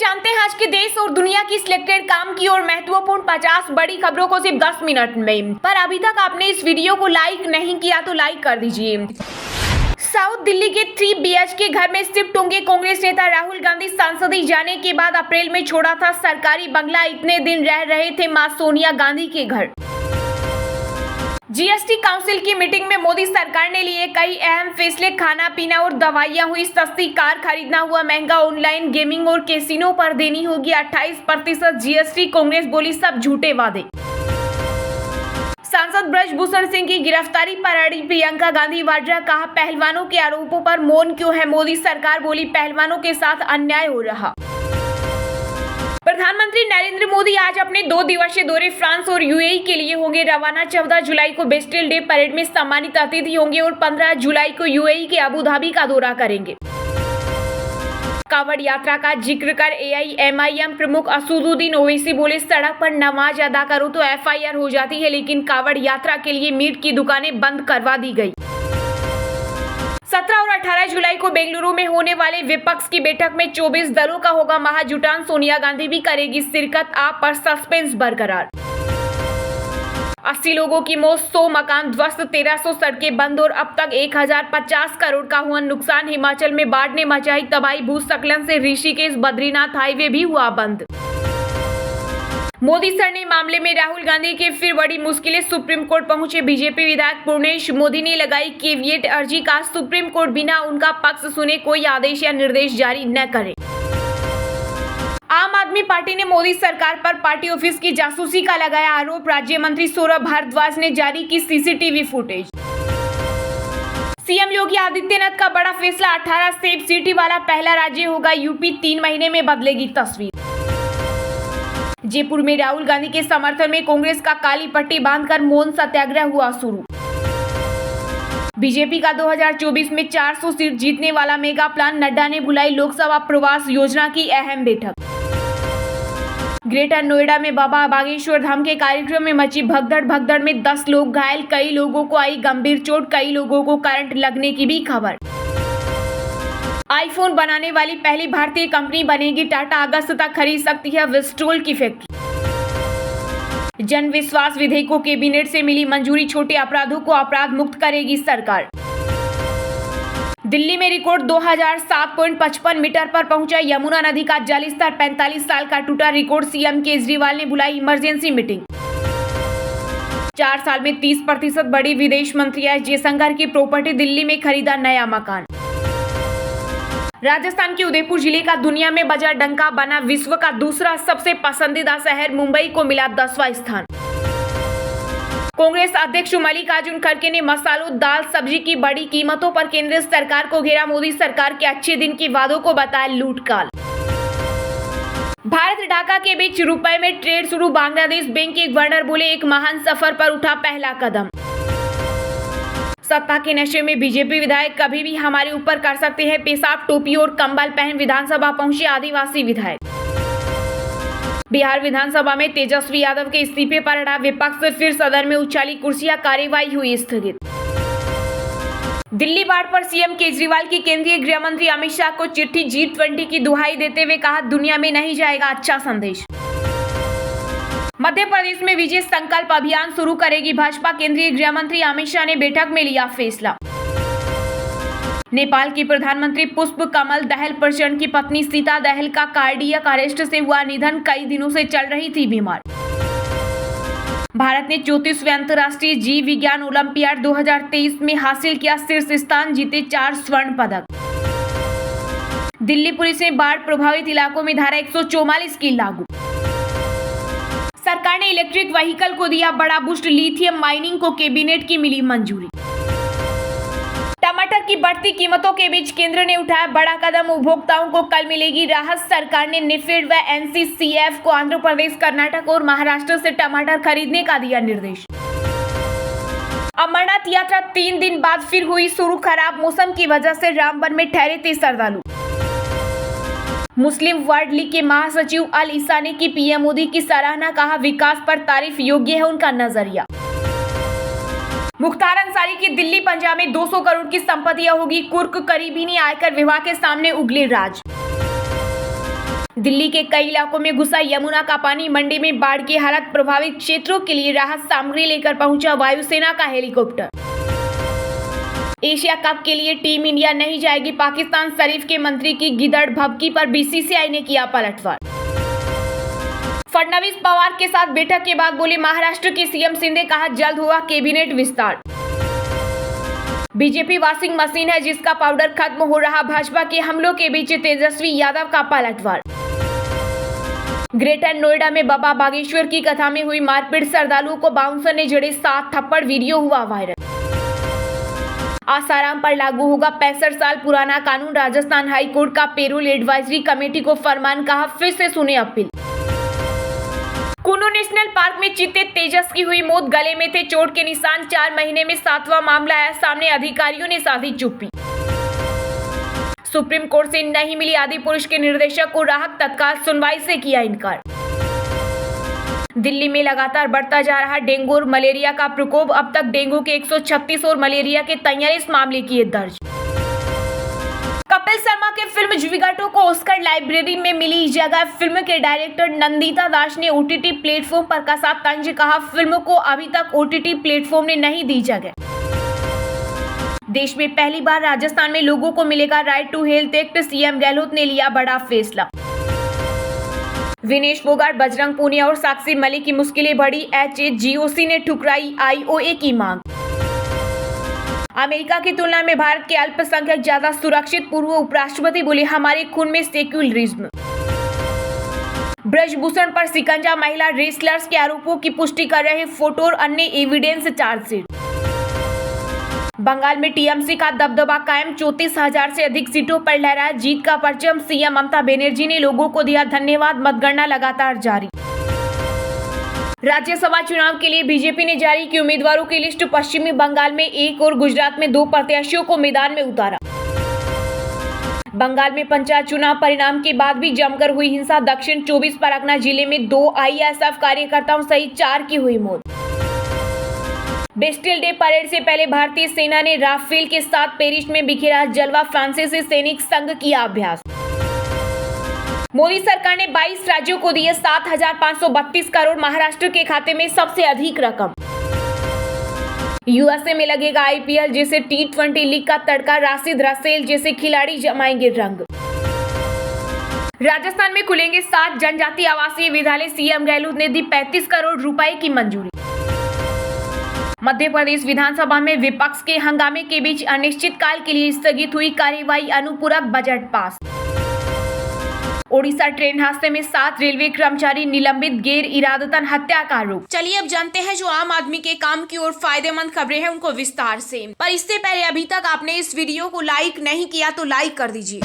जानते हैं आज के देश और दुनिया की सिलेक्टेड काम की और महत्वपूर्ण 50 बड़ी खबरों को सिर्फ 10 मिनट में। पर अभी तक आपने इस वीडियो को लाइक नहीं किया तो लाइक कर दीजिए। साउथ दिल्ली के 3 BHK घर में शिफ्ट होंगे कांग्रेस नेता राहुल गांधी। सांसद जाने के बाद अप्रैल में छोड़ा था सरकारी बंगला, इतने दिन रह रहे थे मां सोनिया गांधी के घर। GST काउंसिल की मीटिंग में मोदी सरकार ने लिए कई अहम फैसले, खाना पीना और दवाइयां हुई सस्ती, कार खरीदना हुआ महंगा, ऑनलाइन गेमिंग और कैसीनो पर देनी होगी 28% GST। कांग्रेस बोली सब झूठे वादे। सांसद ब्रजभूषण सिंह की गिरफ्तारी पर अड़ी प्रियंका गांधी वाड्रा, कहा पहलवानों के आरोपों पर मौन क्यों है मोदी सरकार, बोली पहलवानों के साथ अन्याय हो रहा। प्रधानमंत्री नरेंद्र मोदी आज अपने 2 दिवसीय दौरे फ्रांस और UAE के लिए होंगे रवाना। 14 जुलाई को बेस्टिल डे परेड में सम्मानित अतिथि होंगे और 15 जुलाई को UAE के अबू धाबी का दौरा करेंगे। कांवड़ यात्रा का जिक्र कर AIMIM प्रमुख असदुद्दीन ओवैसी बोले सड़क पर नमाज अदा करो तो FIR हो जाती है, लेकिन कांवड़ यात्रा के लिए मीट की दुकानें बंद करवा दी गई। 17 और 18 जुलाई को बेंगलुरु में होने वाले विपक्ष की बैठक में 24 दलों का होगा महाजुटान, सोनिया गांधी भी करेगी शिरकत, आप पर सस्पेंस बरकरार। 80 लोगों की मौत, 100 मकान ध्वस्त, 1300 सड़कें बंद और अब तक 1050 करोड़ का हुआ नुकसान। हिमाचल में बाढ़ ने मचाई तबाही, भूस्खलन से ऋषिकेश बद्रीनाथ हाईवे भी हुआ बंद। मोदी सर ने मामले में राहुल गांधी के फिर बड़ी मुश्किलें, सुप्रीम कोर्ट पहुंचे बीजेपी विधायक पूर्णेश मोदी ने लगाई कैविएट अर्जी, का सुप्रीम कोर्ट बिना उनका पक्ष सुने कोई आदेश या निर्देश जारी न करे। आम आदमी पार्टी ने मोदी सरकार पर पार्टी ऑफिस की जासूसी का लगाया आरोप, राज्य मंत्री सौरभ भारद्वाज ने जारी की CCTV footage. CM Yogi Adityanath का बड़ा फैसला, 18 सेफ सिटी वाला पहला राज्य होगा यूपी, 3 महीने में बदलेगी तस्वीर। जयपुर में राहुल गांधी के समर्थन में कांग्रेस का काली पट्टी बांधकर मौन सत्याग्रह हुआ शुरू। बीजेपी का 2024 में 400 सीट जीतने वाला मेगा प्लान, नड्डा ने बुलाई लोकसभा प्रवास योजना की अहम बैठक। ग्रेटर नोएडा में बाबा बागेश्वर धाम के कार्यक्रम में मची भगदड़ में 10 लोग घायल, कई लोगों को आई गंभीर चोट, कई लोगों को करंट लगने की भी खबर। आईफोन बनाने वाली पहली भारतीय कंपनी बनेगी टाटा, अगस्त तक खरीद सकती है विस्टोल की फैक्ट्री। जन विश्वास विधेयक को कैबिनेट से मिली मंजूरी, छोटे अपराधों को अपराध मुक्त करेगी सरकार। दिल्ली में रिकॉर्ड 2007.55 मीटर पर पहुंचा यमुना नदी का जलस्तर, 45 साल का टूटा रिकॉर्ड, सीएम केजरीवाल ने बुलाई इमरजेंसी मीटिंग। 4 साल में 30% बढ़ी विदेश मंत्री एस जयशंकर की प्रॉपर्टी, दिल्ली में खरीदा नया मकान। राजस्थान के उदयपुर जिले का दुनिया में बजा डंका, बना विश्व का दूसरा सबसे पसंदीदा शहर, मुंबई को मिला 10वां स्थान। कांग्रेस अध्यक्ष मल्लिकार्जुन खड़गे ने मसालों, दाल, सब्जी की बड़ी कीमतों पर केंद्र सरकार को घेरा, मोदी सरकार के अच्छे दिन के वादों को बताया लूटकाल। भारत ढाका के बीच रुपए में ट्रेड शुरू, बांग्लादेश बैंक के गवर्नर बोले एक महान सफर पर उठा पहला कदम। सत्ता के नशे में बीजेपी विधायक कभी भी हमारे ऊपर कर सकते हैं पेशाब, टोपी और कंबल पहन विधानसभा पहुंचे आदिवासी विधायक। बिहार विधानसभा में तेजस्वी यादव के इस्तीफे पर अड़ा विपक्ष, फिर सदन में उछाली कुर्सियां, कार्यवाही हुई स्थगित। दिल्ली बाढ़ पर सीएम केजरीवाल की केंद्रीय गृह मंत्री अमित शाह को चिट्ठी, G20 की दुहाई देते हुए कहा दुनिया में नहीं जाएगा अच्छा संदेश। मध्य प्रदेश में विजय संकल्प अभियान शुरू करेगी भाजपा, केंद्रीय गृह मंत्री अमित शाह ने बैठक में लिया फैसला। नेपाल की प्रधानमंत्री पुष्प कमल दहल प्रचंड की पत्नी सीता दहल का कार्डियक अरेस्ट से हुआ निधन, कई दिनों से चल रही थी बीमार। भारत ने 34वें अंतर्राष्ट्रीय जीव विज्ञान ओलंपियाड 2023 में हासिल किया शीर्ष स्थान, जीते 4 स्वर्ण पदक। दिल्ली पुलिस ने बाढ़ प्रभावित इलाकों में धारा 144 की लागू। सरकार ने इलेक्ट्रिक व्हीकल को दिया बड़ा बूस्ट, लिथियम माइनिंग को कैबिनेट की मिली मंजूरी। टमाटर की बढ़ती कीमतों के बीच केंद्र ने उठाया बड़ा कदम, उपभोक्ताओं को कल मिलेगी राहत। सरकार ने नेफेड व NCCF को आंध्र प्रदेश, कर्नाटक और महाराष्ट्र से टमाटर खरीदने का दिया निर्देश। अमरनाथ यात्रा 3 दिन बाद फिर हुई शुरू, खराब मौसम की वजह से रामबन में ठहरे थे श्रद्धालु। मुस्लिम वर्ल्ड लीग के महासचिव अल ईसा ने की पीएम मोदी की सराहना, कहा विकास पर तारीफ योग्य है उनका नजरिया। मुख्तार अंसारी की दिल्ली पंजाब में 200 करोड़ की संपत्तियां होगी कुर्क, करीबी ने आयकर विभाग के सामने उगले राज। दिल्ली के कई इलाकों में घुसा यमुना का पानी। मंडी में बाढ़ की हालत, प्रभावित क्षेत्रों के लिए राहत सामग्री लेकर पहुंचा वायुसेना का हेलीकॉप्टर। एशिया कप के लिए टीम इंडिया नहीं जाएगी पाकिस्तान, शरीफ के मंत्री की गिदड़ भभकी पर बीसीसीआई ने किया पलटवार। फडणवीस पवार के साथ बैठक के बाद बोले महाराष्ट्र के सीएम शिंदे, कहा जल्द होगा कैबिनेट विस्तार। बीजेपी वॉशिंग मशीन है जिसका पाउडर खत्म हो रहा, भाजपा के हमलों के बीच तेजस्वी यादव का पलटवार। ग्रेटर नोएडा में बाबा बागेश्वर की कथा में हुई मारपीट, श्रद्धालुओं को बाउंसर ने जड़े 7 थप्पड़, वीडियो हुआ वायरल। आसाराम पर लागू होगा 65 साल पुराना कानून, राजस्थान हाई कोर्ट का पेरोल एडवाइजरी कमेटी को फरमान, कहा फिर से सुने अपील। कुल्लू नेशनल पार्क में चीते तेजस की हुई मौत, गले में थे चोट के निशान, 4 महीने में 7वां मामला आया सामने, अधिकारियों ने साधी चुप्पी। सुप्रीम कोर्ट से नहीं मिली आदि पुरुष के निर्देशक को राहत, तत्काल सुनवाई से किया इनकार। दिल्ली में लगातार बढ़ता जा रहा डेंगू और मलेरिया का प्रकोप, अब तक डेंगू के 136 और मलेरिया के 43 मामले किए दर्ज। कपिल शर्मा के फिल्म जिगरटो को ऑस्कर लाइब्रेरी में मिली जगह, फिल्म के डायरेक्टर नंदिता दास ने ओटीटी प्लेटफॉर्म पर कसा तंज, कहा फिल्म को अभी तक ओटीटी प्लेटफॉर्म ने नहीं दी जगह। देश में पहली बार राजस्थान में लोगों को मिलेगा right to health act, CM Gehlot ने लिया बड़ा फैसला। विनेश फोगाट, बजरंग पूनिया और साक्षी मलिक की मुश्किलें बढ़ी, एचजीओसी ने ठुकराई आईओए की मांग। अमेरिका की तुलना में भारत के अल्पसंख्यक ज्यादा सुरक्षित, पूर्व उपराष्ट्रपति बोले हमारे खून में सेक्युलरिज्म। ब्रजभूषण पर शिकंजा, महिला रेसलर्स के आरोपों की पुष्टि कर रहे फोटो और अन्य एविडेंस चार्जशीट। बंगाल में टीएमसी का दबदबा कायम, 34,000 से अधिक सीटों पर लहराया जीत का परचम, सीएम ममता बनर्जी ने लोगों को दिया धन्यवाद, मतगणना लगातार जारी। राज्यसभा चुनाव के लिए बीजेपी ने जारी की उम्मीदवारों की लिस्ट, पश्चिमी बंगाल में 1 और गुजरात में 2 प्रत्याशियों को मैदान में उतारा। बंगाल में पंचायत चुनाव परिणाम के बाद भी जमकर हुई हिंसा, दक्षिण 24 परगना जिले में 2 आईएसएफ कार्यकर्ताओं सहित 4 की हुई मौत। बेस्टिल डे परेड से पहले भारतीय सेना ने राफेल के साथ पेरिस में बिखेरा जलवा, फ्रांसीसी सैनिक संघ किया अभ्यास। मोदी सरकार ने 22 राज्यों को दिए 7,532 करोड़, महाराष्ट्र के खाते में सबसे अधिक रकम। यूएसए में लगेगा आईपीएल जैसे T20 लीग का तड़का, राशिद रसेल जैसे खिलाड़ी जमाएंगे रंग। राजस्थान में खुलेंगे 7 जनजातीय आवासीय विद्यालय, सीएम गहलोत ने दी 35 करोड़ रुपए की मंजूरी। मध्य प्रदेश विधानसभा में विपक्ष के हंगामे के बीच अनिश्चितकाल के लिए स्थगित हुई कार्यवाही, अनुपूरक बजट पास। ओडिशा ट्रेन हादसे में 7 रेलवे कर्मचारी निलंबित, गैर इरादतन हत्या का आरोप। चलिए अब जानते हैं जो आम आदमी के काम की और फायदेमंद खबरें हैं उनको विस्तार से। पर इससे पहले अभी तक आपने इस वीडियो को लाइक नहीं किया तो लाइक कर दीजिए।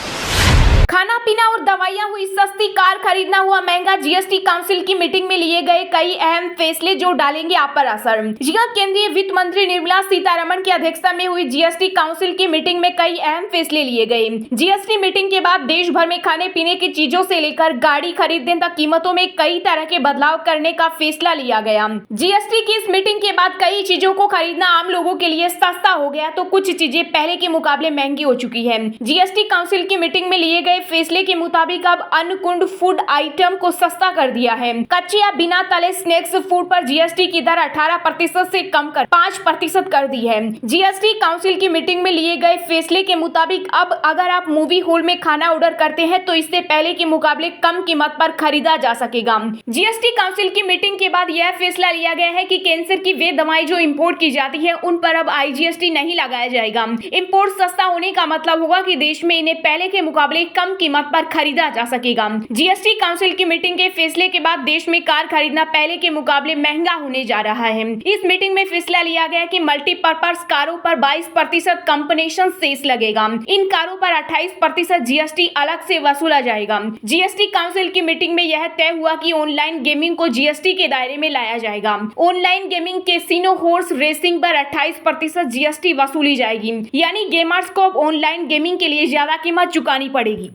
खाना पीना और दवाइयां हुई सस्ती, कार खरीदना हुआ महंगा, जीएसटी काउंसिल की मीटिंग में लिए गए कई अहम फैसले जो डालेंगे आप पर असर। जी हां, केंद्रीय वित्त मंत्री निर्मला सीतारमण की अध्यक्षता में हुई जीएसटी काउंसिल की मीटिंग में कई अहम फैसले लिए गए। जीएसटी मीटिंग के बाद देश भर में खाने पीने की चीजों से लेकर गाड़ी खरीदने तक कीमतों में कई तरह के बदलाव करने का फैसला लिया गया। जीएसटी की इस मीटिंग के बाद कई चीजों को खरीदना आम लोगों के लिए सस्ता हो गया तो कुछ चीजें पहले के मुकाबले महंगी हो चुकी है। जीएसटी काउंसिल की मीटिंग में लिए गए फैसले के मुताबिक अब अन्नकुंड फूड आइटम को सस्ता कर दिया है। कच्चे या बिना तले स्नैक्स फूड पर जीएसटी की दर 18% से कम कर 5% कर दी है। जीएसटी काउंसिल की मीटिंग में लिए गए फैसले के मुताबिक अब अगर आप मूवी हॉल में खाना ऑर्डर करते हैं तो इससे पहले के मुकाबले कम कीमत पर खरीदा जा सकेगा। जीएसटी काउंसिल की मीटिंग के बाद यह फैसला लिया गया है कि कैंसर की वे दवाएं जो इम्पोर्ट की जाती है उन पर अब आईजीएसटी नहीं लगाया जाएगा। इम्पोर्ट सस्ता होने का मतलब होगा कि देश में इन्हें पहले के मुकाबले कम कीमत पर खरीदा जा सकेगा। जीएसटी काउंसिल की मीटिंग के फैसले के बाद देश में कार खरीदना पहले के मुकाबले महंगा होने जा रहा है। इस मीटिंग में फैसला लिया गया कि मल्टीपर्पज कारों पर 22% कंपनसेशन सेस लगेगा। इन कारों पर 28% जीएसटी अलग से वसूला जाएगा। जीएसटी काउंसिल की मीटिंग में यह तय हुआ कि ऑनलाइन गेमिंग को जीएसटी के दायरे में लाया जाएगा। Online gaming, casino, horse racing पर 28% जीएसटी वसूली जाएगी, यानी गेमर्स को ऑनलाइन गेमिंग के लिए ज्यादा कीमत चुकानी पड़ेगी।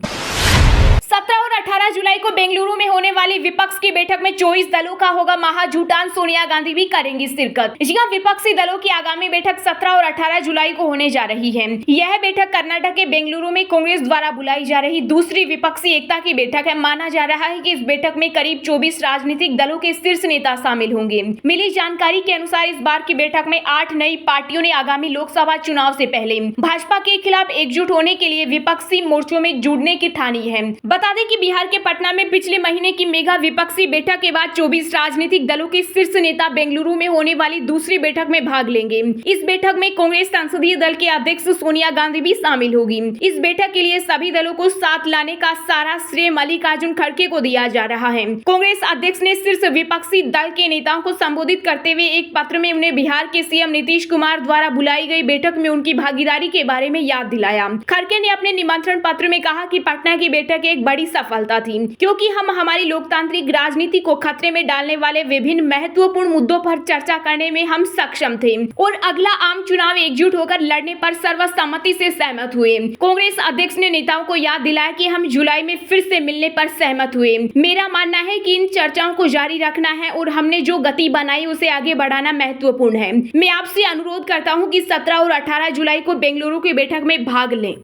17 और 18 जुलाई को बेंगलुरु में होने वाली विपक्ष की बैठक में 24 दलों का होगा महाजुटान। सोनिया गांधी भी करेंगी शिरकत। जहां विपक्षी दलों की आगामी बैठक 17 और 18 जुलाई को होने जा रही है। यह बैठक कर्नाटक के बेंगलुरु में कांग्रेस द्वारा बुलाई जा रही दूसरी विपक्षी एकता की बैठक है। माना जा रहा है कि इस बैठक में करीब 24 राजनीतिक दलों के शीर्ष नेता शामिल होंगे। मिली जानकारी के अनुसार इस बार की बैठक में 8 नई पार्टियों ने आगामी लोकसभा चुनाव से पहले भाजपा के खिलाफ एकजुट होने के लिए विपक्षी मोर्चों में जुड़ने की ठानी है। बता दें कि बिहार के पटना में पिछले महीने की मेगा विपक्षी बैठक के बाद 24 राजनीतिक दलों के शीर्ष नेता बेंगलुरु में होने वाली दूसरी बैठक में भाग लेंगे। इस बैठक में कांग्रेस संसदीय दल के अध्यक्ष सोनिया गांधी भी शामिल होगी। इस बैठक के लिए सभी दलों को साथ लाने का सारा श्रेय मल्लिकार्जुन खड़गे को दिया जा रहा है। कांग्रेस अध्यक्ष ने शीर्ष विपक्षी दल के नेताओं को संबोधित करते हुए एक पत्र में उन्हें बिहार के सीएम नीतीश कुमार द्वारा बुलाई गई बैठक में उनकी भागीदारी के बारे में याद दिलाया। खड़गे ने अपने निमंत्रण पत्र में कहा कि पटना की बैठक एक बड़ी सफलता थी, क्योंकि हम हमारी लोकतांत्रिक राजनीति को खतरे में डालने वाले विभिन्न महत्वपूर्ण मुद्दों पर चर्चा करने में हम सक्षम थे और अगला आम चुनाव एकजुट होकर लड़ने पर सर्वसम्मति से सहमत हुए। कांग्रेस अध्यक्ष ने नेताओं को याद दिलाया कि हम जुलाई में फिर से मिलने पर सहमत हुए। मेरा मानना है कि इन चर्चाओं को जारी रखना है और हमने जो गति बनाई उसे आगे बढ़ाना महत्वपूर्ण है। मैं आपसे अनुरोध करता हूं कि 17 और 18 जुलाई को बेंगलुरु की बैठक में भाग लें।